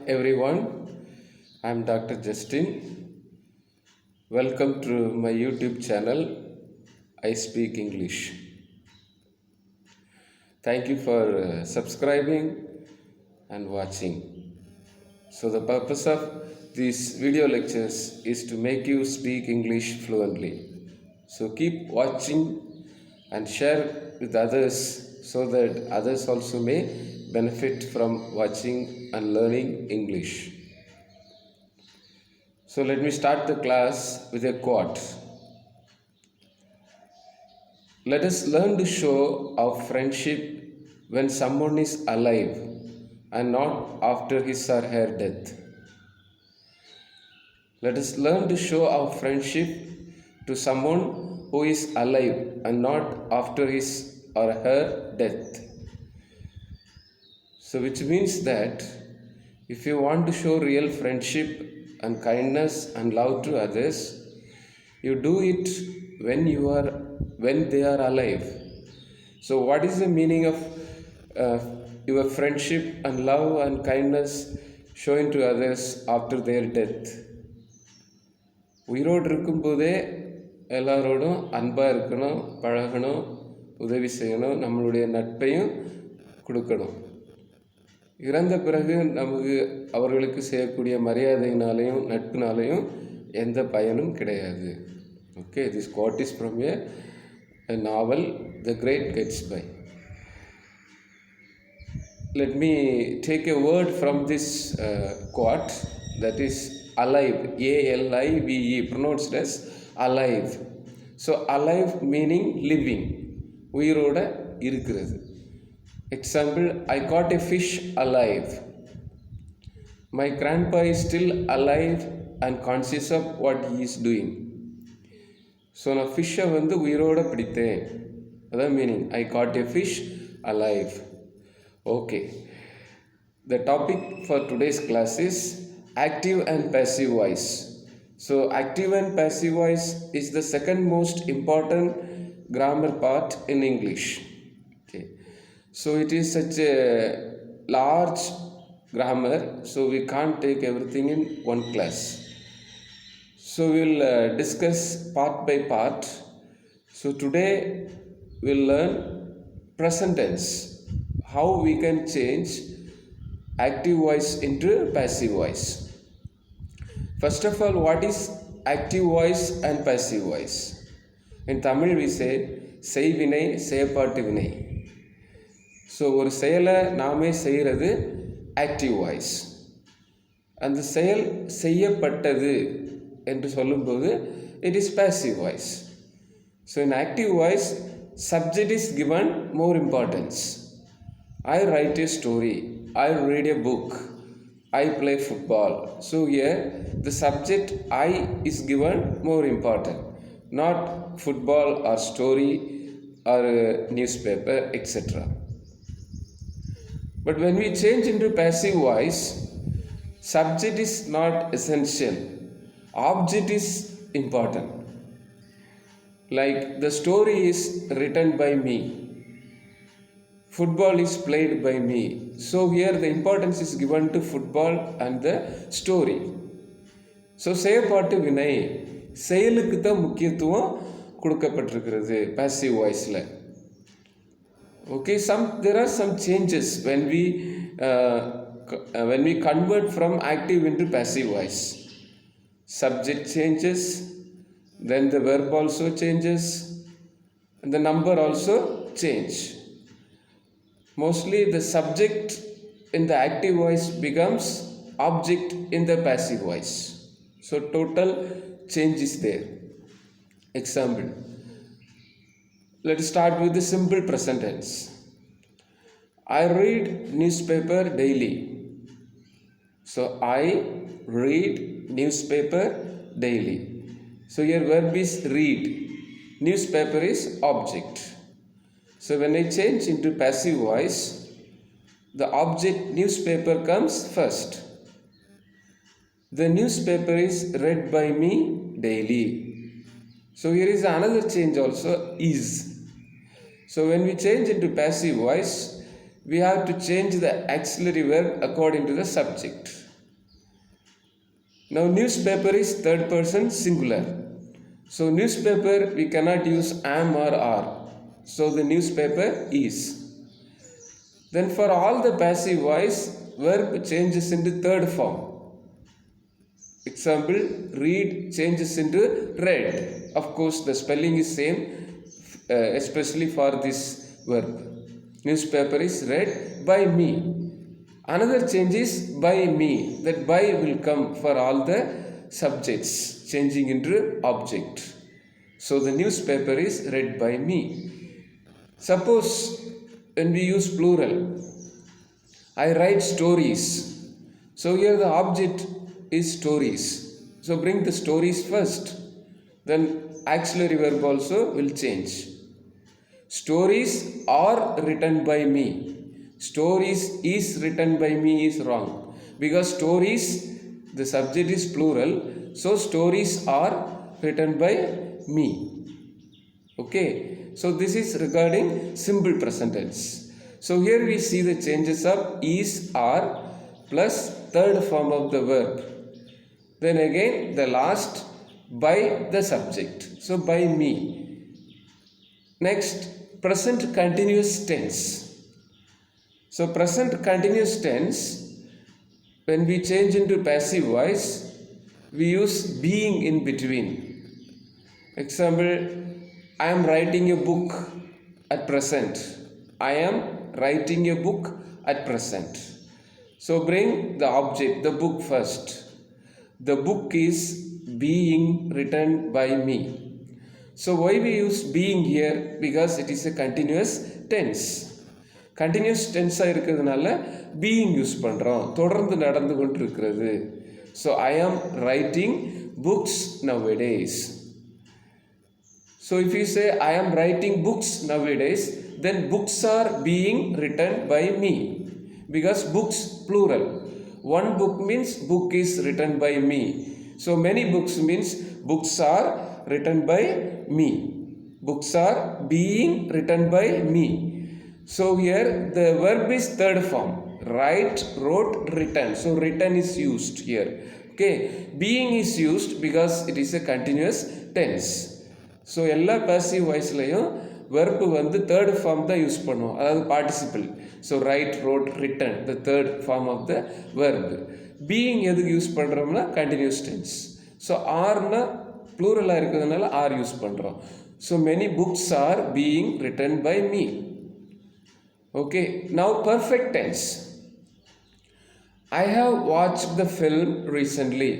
everyone, I'm Dr. Justin. Welcome to my YouTube channel, I Speak English. Thank you for subscribing and watching. So, the purpose of these video lectures is to make you speak English fluently. So, keep watching and share with others so that others also may benefit from watching and learning English. So let me start the class with a quote. Let us learn to show our friendship when someone is alive and not after his or her death. Let us learn to show our friendship to someone who is alive and not after his or her death. So which means that if you want to show real friendship and kindness and love to others, you do it when they are alive. So what is the meaning of your friendship and love and kindness showing to others after their death? உயிரோடு இருக்கும்போதே எல்லாரோடும் அன்பாக இருக்கணும், பழகணும், உதவி செய்யணும், நம்மளுடைய நட்பையும் கொடுக்கணும். இறந்த பிறகு நமக்கு அவர்களுக்கு செய்யக்கூடிய மரியாதையினாலையும் நட்பினாலையும் எந்த பயனும் கிடையாது. Okay, this quote is from a novel, The Great Gatsby. Let me take a word from this quote, that is alive, A-L-I-V-E, pronounced as alive. So alive meaning living, உயிரோட இருக்கிறது. Example, I caught a fish alive. My grandpa is still alive and conscious of what he is doing. So நான் ஃபிஷ்ஷை உயிரோடு பிடித்தேன், அதான் meaning. I got a fish alive. Okay, the topic for today's class is active and passive voice. So active and passive voice is the second most important grammar part in English. Okay, so it is such a large grammar, so we can't take everything in one class. So we'll discuss part by part. So today we'll learn present tense, how we can change active voice into passive voice. First of all, what is active voice and passive voice? In Tamil we say செய்வினை செயற்பாட்டு வினை. So ஒரு செயலை நாமே செய்கிறது active voice. அந்த செயல் செய்யப்பட்டது என்று சொல்லும்போது it is passive voice. So in active voice subject is given more importance. I write a story, I read a book, I play football. So here the subject I is given more important, not football or story or news paper etcetera. But when we change into passive voice, subject is not essential, object is important. Like the story is written by me, football is played by me. So here the importance is given to football and the story. So செயற்பாட்டு வினை, செயலுக்கு தான் முக்கியத்துவம் கொடுக்கப்பட்டிருக்கிறது passive voiceல. Okay, there are some changes when we convert from active into passive voice. Subject changes, then the verb also changes, and the number also change. Mostly the subject in the active voice becomes object in the passive voice. So total change is there. Example, let's start with the simple present tense. I read newspaper daily. So I read newspaper daily. So here verb is read, newspaper is object. So when I change into passive voice, the object newspaper comes first. The newspaper is read by me daily. So here is another change also, is. So when we change into passive voice, we have to change the auxiliary verb according to the subject. Now newspaper is third person singular. So newspaper we cannot use am or are. So the newspaper is. Then for all the passive voice, verb changes into third form. Example, read changes into read. Of course the spelling is same, especially for this verb. Newspaper is read by me. Another change is by me. That by will come for all the subjects, changing into object. So the newspaper is read by me. Suppose when we use plural, I write stories. So here the object is stories. So bring the stories first. Then auxiliary verb also will change. Stories are written by me. Stories is written by me is wrong, because stories, the subject is plural, so stories are written by me. Okay, so this is regarding simple present tense. So here we see the changes of is, are plus third form of the verb. Then again the last by the subject. So by me. Next, present continuous tense. So present continuous tense, when we change into passive voice, we use being in between. Example, I am writing a book at present. I am writing a book at present. So bring the object, the book first. The book is being written by me. So why we use being here? Because it is a continuous tense. Continuous டென்ஸாக இருக்கிறதுனால being use பண்ணுறோம், தொடர்ந்து நடந்து கொண்டு இருக்கிறது. So I ஆம் writing books nowadays. So if you say I am writing books nowadays, then books are being written by me, because books plural. One book means book is written by me. So many books means books are written by me. Books are being written by me. So here the verb is third form. Write, wrote, written. So written is used here. Okay. Being is used because it is a continuous tense. So எல்லா passive voiceலையும் verb வந்து third form தான் use பண்ணுவோம், அதாவது participle. So write, wrote, written, the third form of the verb. Being எதுக்கு use பண்ணுறோம்னா continuous tense. So ஆர்னா ப்ளூரலாக இருக்கிறதுனால R use பண்ணுறோம். So many books are being written by me. Okay, now perfect tense. I have watched the film recently.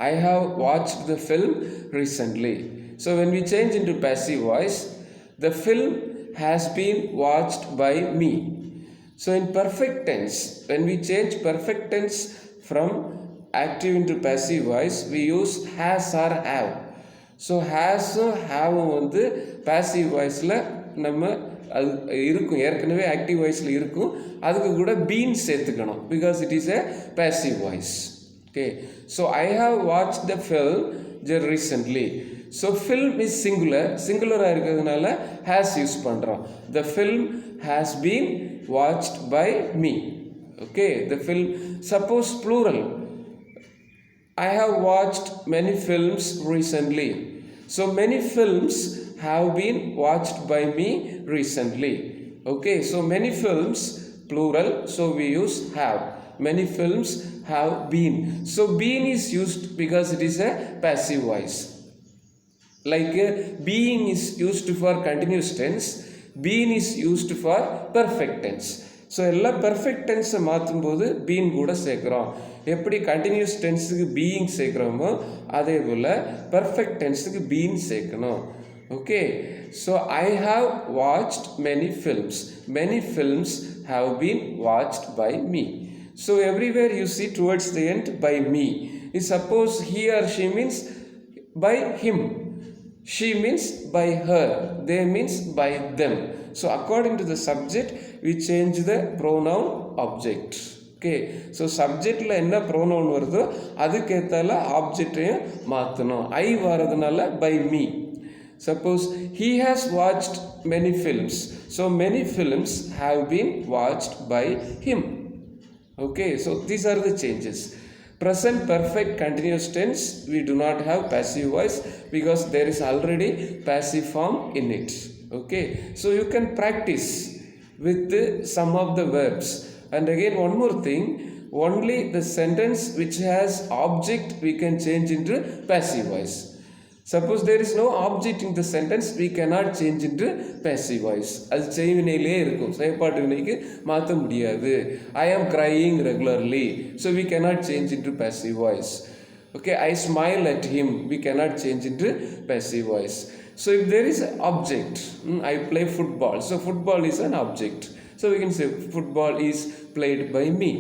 I have watched the film recently. So when we change into passive voice, the film has been watched by me. So in perfect tense, when we change perfect tense from active into passive voice, we use has or have. So has have வந்து passive voiceல நம்ம அது இருக்கும், ஏற்கனவே active வாய்ஸில் இருக்கும், அதுக்கு கூட been சேர்த்துக்கணும், because it is a passive voice. Okay, so I have watch the film recently. So film is சிங்குலராக இருக்கிறதுனால ஹேஸ் யூஸ் பண்ணுறோம். The film has been watched by me. Okay, the film. Suppose plural, I have watched many films recently. So many films have been watched by me recently. Okay, so many films plural, so we use have. Many films have been. So been is used because it is a passive voice. Like being is used for continuous tense, been is used for perfect tense. So எல்லாம் perfect டென்ஸை மாற்றும் போது been கூட சேர்க்குறோம். எப்படி continuous டென்ஸுக்கு being சேர்க்குறோமோ அதே போல் perfect டென்ஸுக்கு பீன் சேர்க்கணும். Okay, so I have watched many films. Many films have been watched by me. So everywhere you see towards the end by me. If suppose he or she means by him, she means by her, they means by them. So according to the subject we change the pronoun object. Okay, so subjectல என்ன pronoun வருதோ அதுக்கேத்தால ஆப்ஜெக்டையும் மாற்றணும். ஐ வரதுனால by me. Suppose he has watched many films, so many films have been watched by him. Okay, so these are the changes. Present perfect continuous tense, we do not have passive voice because there is already passive form in it. Okay, so you can practice with some of the verbs. And again, one more thing, only the sentence which has object we can change into passive voice. Suppose there is no object in the sentence, we cannot change into passive voice. அது செய்வினையிலே இருக்கும், செயற்பாட்டு வினைக்கு மாற்ற முடியாது. I am crying regularly, so we cannot change into passive voice. Okay, I smile at him, we cannot change into passive voice. So if there is an object, I play football, so football is an object, so we can say football is played by me.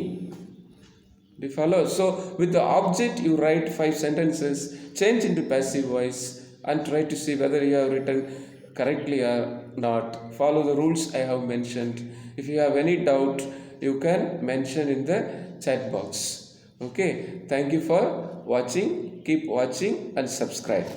Do you follow? So with the object you write 5 sentences, change into passive voice, and try to see whether you have written correctly or not. Follow the rules I have mentioned. If you have any doubt, you can mention in the chat box. Okay, thank you for watching. Keep watching and subscribe.